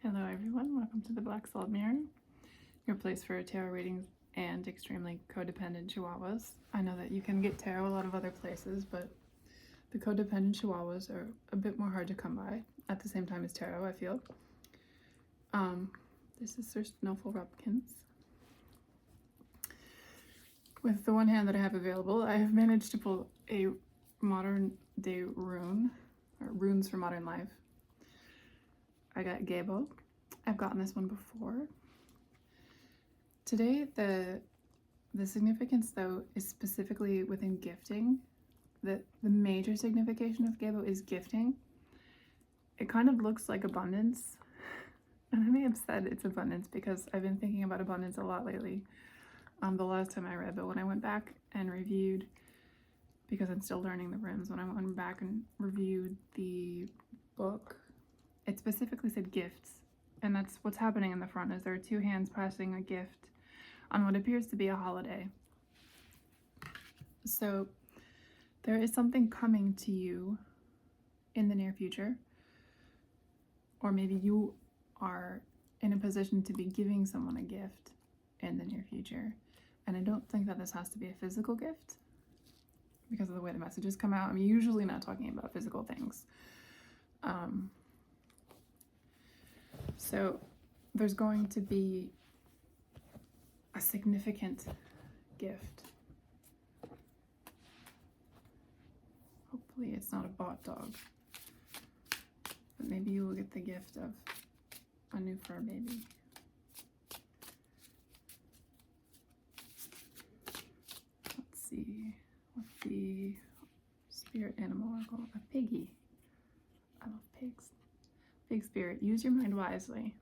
Hello everyone, welcome to the Black Salt Mirror, your place for tarot readings and extremely codependent chihuahuas. I know that you can get tarot a lot of other places, but the codependent chihuahuas are a bit more hard to come by at the same time as tarot, I feel. This is Sir Snowful Rupkins. With the one hand that I have available, I have managed to pull a modern day rune, or runes for modern life. I got Gebo. I've gotten this one before. Today, the significance, though, is specifically within gifting. The major signification of Gebo is gifting. It kind of looks like abundance. And I may have said it's abundance because I've been thinking about abundance a lot lately. The last time I read, but when I went back and reviewed, because I'm still learning the runes, when I went back and reviewed the book, it specifically said gifts, and that's what's happening in the front. Is there are two hands passing a gift on what appears to be a holiday. So there is something coming to you in the near future, or maybe you are in a position to be giving someone a gift in the near future. And I don't think that this has to be a physical gift because of the way the messages come out. I'm usually not talking about physical things. So there's going to be a significant gift. Hopefully it's not a bought dog, but maybe you will get the gift of a new fur baby. Let's see what the spirit animal are called. A piggy. I love pigs. Big spirit, use your mind wisely.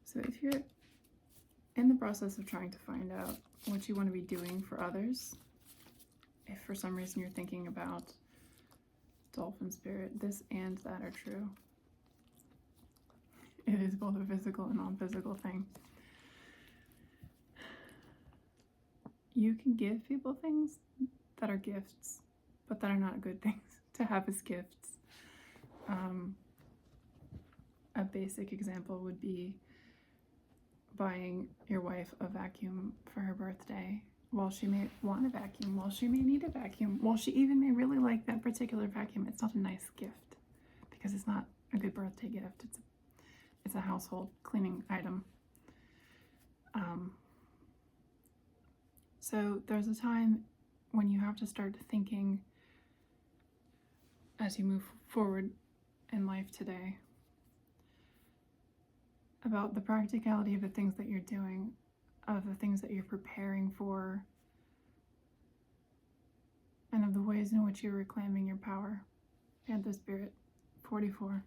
So if you're in the process of trying to find out what you want to be doing for others, if for some reason you're thinking about dolphin spirit, this and that are true. It is both a physical and non-physical thing. You can give people things that are gifts, but that are not good things to have as gifts. A basic example would be buying your wife a vacuum for her birthday. While she may want a vacuum, while she may need a vacuum, while she even may really like that particular vacuum, it's not a nice gift because it's not a good birthday gift. It's a household cleaning item. So there's a time when you have to start thinking as you move forward in life today about the practicality of the things that you're doing, of the things that you're preparing for, and of the ways in which you're reclaiming your power. And the Spirit, 44.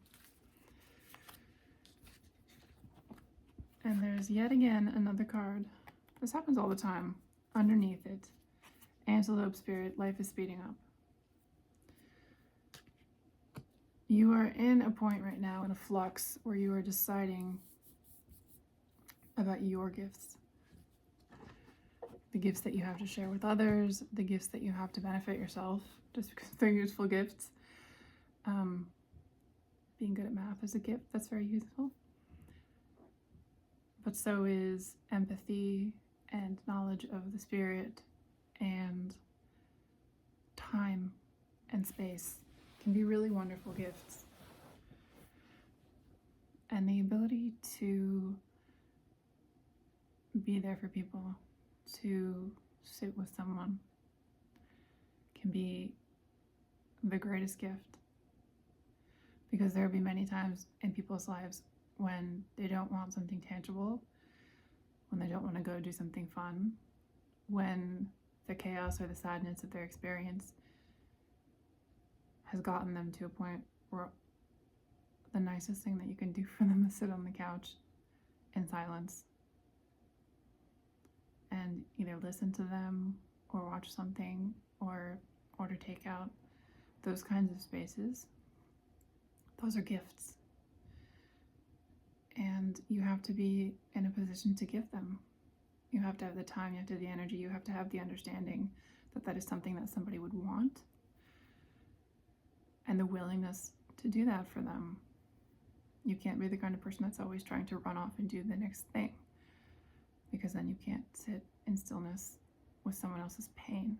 And there's yet again another card. This happens all the time. Underneath it, Antelope Spirit, life is speeding up. You are in a point right now in a flux where you are deciding about your gifts. The gifts that you have to share with others, the gifts that you have to benefit yourself, just because they're useful gifts. Being good at math is a gift that's very useful. But so is empathy and knowledge of the spirit and time and space can be really wonderful gifts. And the ability to be there for people, to sit with someone, can be the greatest gift. Because there will be many times in people's lives when they don't want something tangible, when they don't want to go do something fun, when the chaos or the sadness of their experience has gotten them to a point where the nicest thing that you can do for them is sit on the couch in silence and either listen to them or watch something or order takeout. Those kinds of spaces, those are gifts. And you have to be in a position to give them. You have to have the time, you have to have the energy, you have to have the understanding that that is something that somebody would want, and the willingness to to do that for them. You can't be the kind of person that's always trying to run off and do the next thing, because then you can't sit in stillness with someone else's pain.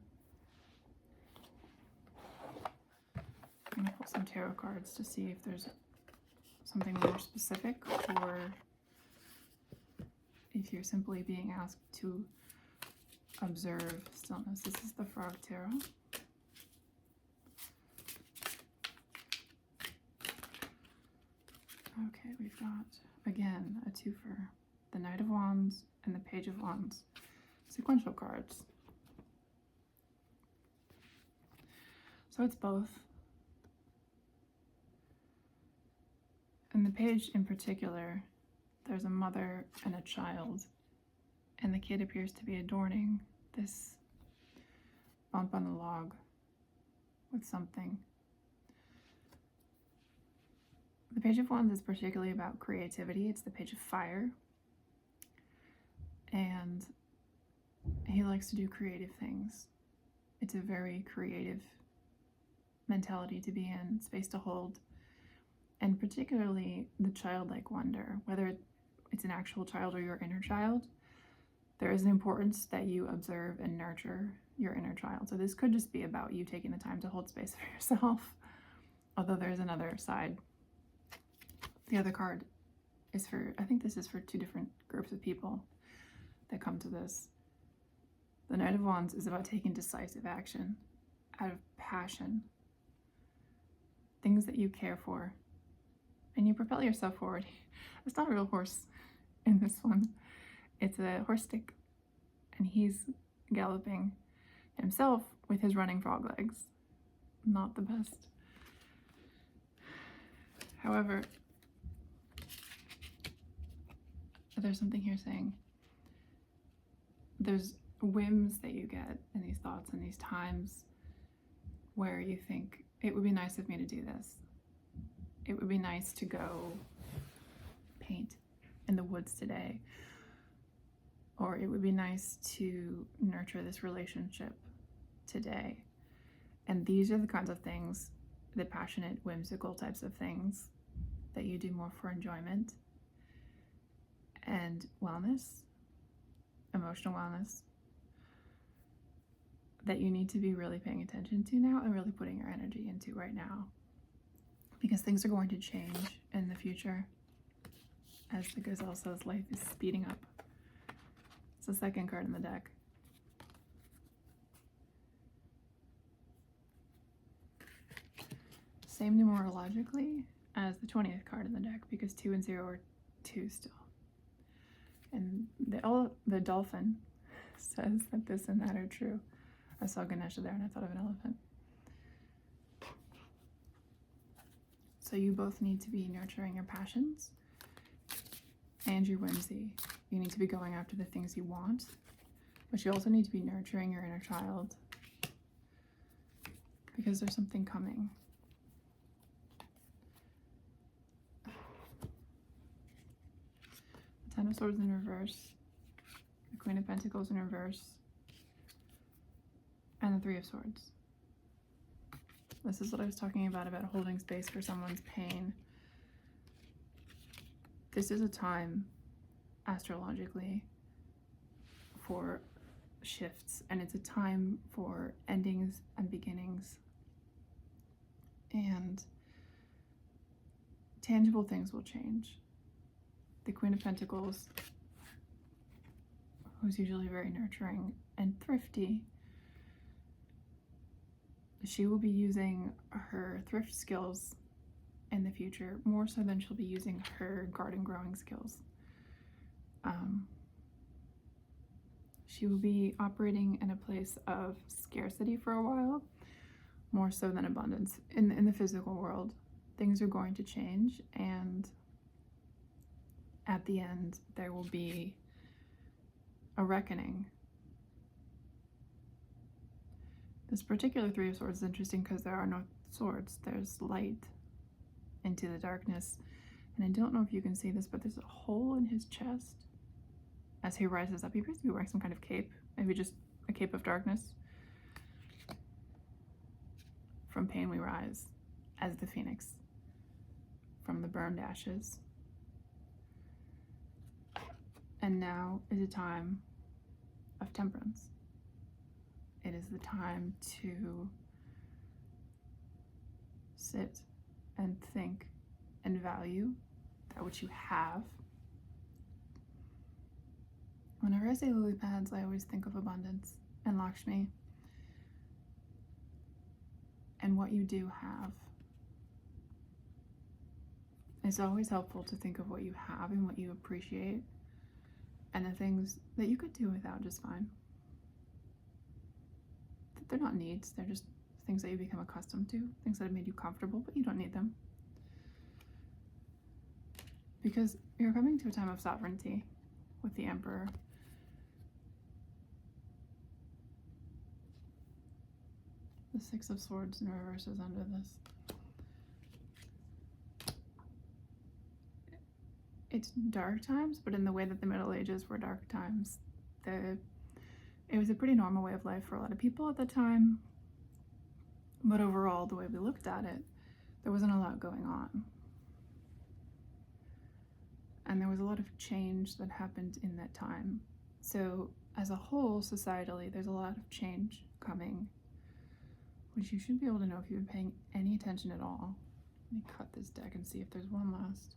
I'm going to pull some tarot cards to see if there's something more specific, or if you're simply being asked to observe stillness. This is the Frog Tarot. Okay, we've got, again, a twofer. The Knight of Wands and the Page of Wands. Sequential cards. So it's both. In the page in particular, there's a mother and a child, and the kid appears to be adorning this bump on the log with something. The Page of Wands is particularly about creativity. It's the Page of Fire, and he likes to do creative things. It's a very creative mentality to be in, space to hold, and particularly the childlike wonder, whether it's an actual child or your inner child. There is an importance that you observe and nurture your inner child. So this could just be about you taking the time to hold space for yourself, although there's another side. The other card is for, I think this is for two different groups of people that come to this. The Knight of Wands is about taking decisive action out of passion, things that you care for, and you propel yourself forward. It's not a real horse in this one. It's a horse stick, and he's galloping himself with his running frog legs. Not the best. However, there's something here saying there's whims that you get in these thoughts and these times where you think, it would be nice of me to do this. It would be nice to go paint in the woods today. Or it would be nice to nurture this relationship today. And these are the kinds of things, the passionate, whimsical types of things that you do more for enjoyment and wellness, emotional wellness, that you need to be really paying attention to now and really putting your energy into right now. Because things are going to change in the future. As the Gazelle says, life is speeding up. It's the second card in the deck. Same numerologically as the 20th card in the deck, because 2 and 0 are 2 still. And the dolphin says that this and that are true. I saw Ganesha there and I thought of an elephant. So you both need to be nurturing your passions and your whimsy. You need to be going after the things you want, but you also need to be nurturing your inner child, because there's something coming. The Ten of Swords in reverse, the Queen of Pentacles in reverse, and the Three of Swords. This is what I was talking about holding space for someone's pain. This is a time, astrologically, for shifts, and it's a time for endings and beginnings. And tangible things will change. The Queen of Pentacles, who's usually very nurturing and thrifty, she will be using her thrift skills in the future more so than she'll be using her garden growing skills. She will be operating in a place of scarcity for a while, more so than abundance. In the physical world, things are going to change, and at the end, there will be a reckoning. This particular Three of Swords is interesting because there are no swords. There's light into the darkness. And I don't know if you can see this, but there's a hole in his chest as he rises up. He appears to be wearing some kind of cape, maybe just a cape of darkness. From pain we rise, as the phoenix. the burned ashes. And now is a time of temperance. It is the time to sit and think and value that which you have. Whenever I say lily pads, I always think of abundance and Lakshmi and what you do have. It's always helpful to think of what you have and what you appreciate and the things that you could do without just fine. They're not needs, they're just things that you become accustomed to, things that have made you comfortable, but you don't need them. Because you're coming to a time of sovereignty with the Emperor. The Six of Swords in reverse is under this. It's dark times, but in the way that the Middle Ages were dark times. It was a pretty normal way of life for a lot of people at the time. But overall, the way we looked at it, there wasn't a lot going on. And there was a lot of change that happened in that time. So as a whole, societally, there's a lot of change coming, which you should be able to know if you've been paying any attention at all. Let me cut this deck and see if there's one last.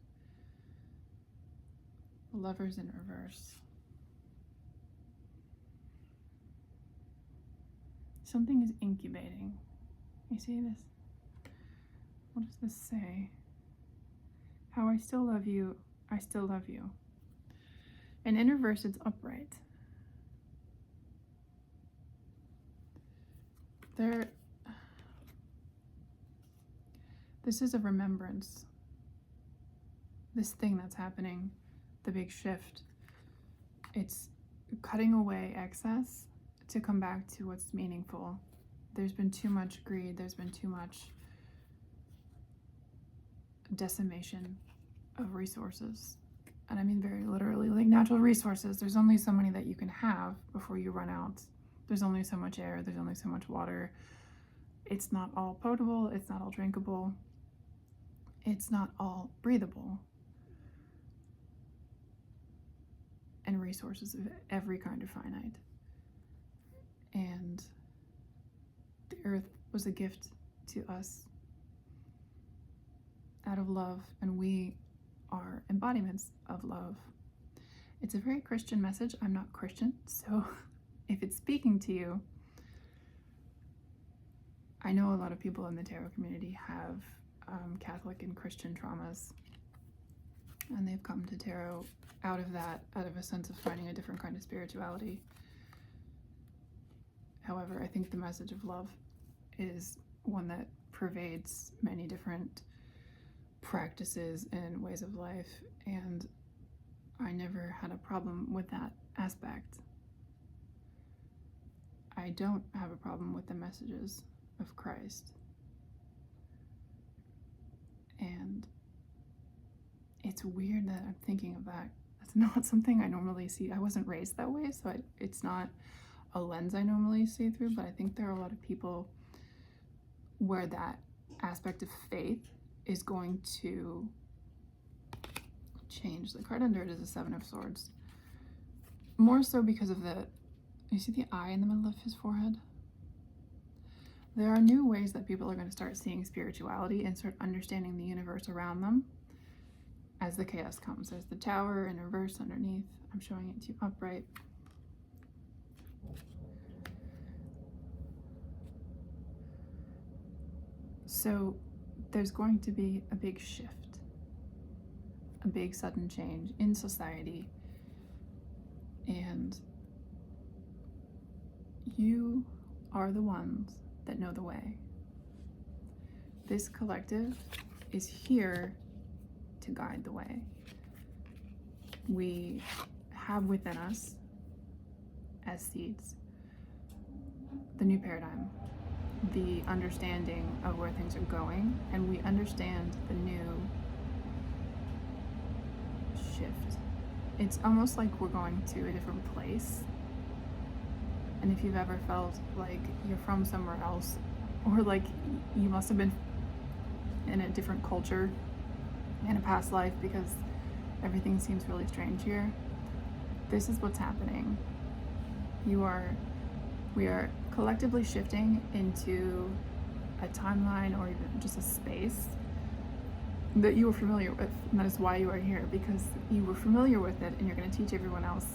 Lovers in reverse. Something is incubating. You see this? What does this say? How I still love you, I still love you. And in reverse, it's upright. This is a remembrance. This thing that's happening, the big shift, it's cutting away excess to come back to what's meaningful. There's been too much greed, there's been too much decimation of resources. And I mean very literally, like natural resources. There's only so many that you can have before you run out. There's only so much air, there's only so much water. It's not all potable, it's not all drinkable, it's not all breathable. And resources of every kind are finite. And the earth was a gift to us out of love, and we are embodiments of love. It's a very Christian message. I'm not Christian, so if it's speaking to you, I know a lot of people in the tarot community have Catholic and Christian traumas, and they've come to tarot out of a sense of finding a different kind of spirituality. However, I think the message of love is one that pervades many different practices and ways of life, and I never had a problem with that aspect. I don't have a problem with the messages of Christ. And it's weird that I'm thinking of that. That's not something I normally see. I wasn't raised that way, so it's not a lens I normally see through, but I think there are a lot of people where that aspect of faith is going to change. The card under it is a Seven of Swords. More so because of you see the eye in the middle of his forehead? There are new ways that people are going to start seeing spirituality and start understanding the universe around them as the chaos comes. There's the Tower in reverse underneath. I'm showing it to you upright. So there's going to be a big shift, a big sudden change in society, and you are the ones that know the way. This collective is here to guide the way. We have within us, as seeds, the new paradigm, the understanding of where things are going, and we understand the new shift. It's almost like we're going to a different place. And if you've ever felt like you're from somewhere else, or like you must have been in a different culture in a past life because everything seems really strange here. This is what's happening. We are collectively shifting into a timeline or even just a space that you were familiar with, and that is why you are here, because you were familiar with it, and you're going to teach everyone else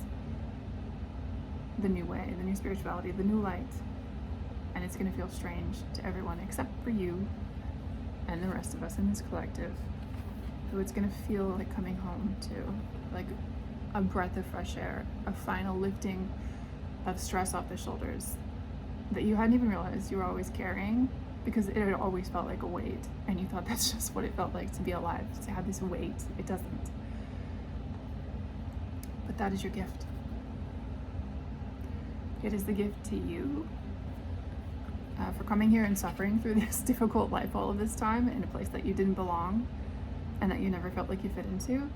the new way, the new spirituality, the new light, and it's going to feel strange to everyone except for you and the rest of us in this collective, who it's going to feel like coming home to, like a breath of fresh air, a final lifting of stress off the shoulders that you hadn't even realized you were always carrying, because it had always felt like a weight, and you thought that's just what it felt like to be alive, to have this weight. It doesn't. But that is your gift. It is the gift to you for coming here and suffering through this difficult life all of this time in a place that you didn't belong and that you never felt like you fit into.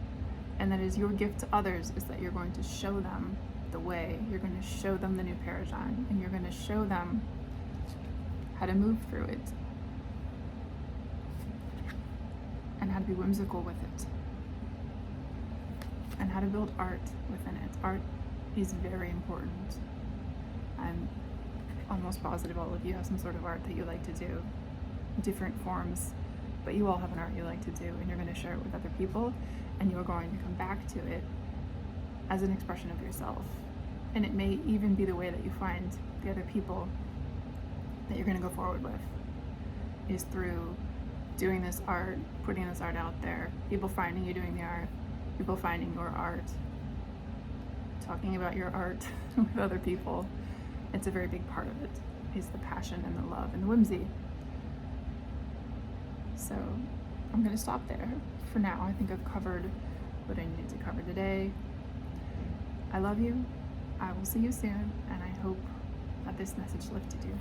And that is your gift to others, is that you're going to show them the way. You're going to show them the new paradigm, and you're going to show them how to move through it and how to be whimsical with it and how to build art within it. Art is very important. I'm almost positive all of you have some sort of art that you like to do, different forms, but you all have an art you like to do, and you're going to share it with other people, and you're going to come back to it as an expression of yourself. And it may even be the way that you find the other people that you're going to go forward with, is through doing this art, putting this art out there, people finding you doing the art, people finding your art, talking about your art with other people. It's a very big part of it, is the passion and the love and the whimsy. So I'm going to stop there for now. I think I've covered what I needed to cover today. I love you. I will see you soon, and I hope that this message lifted you.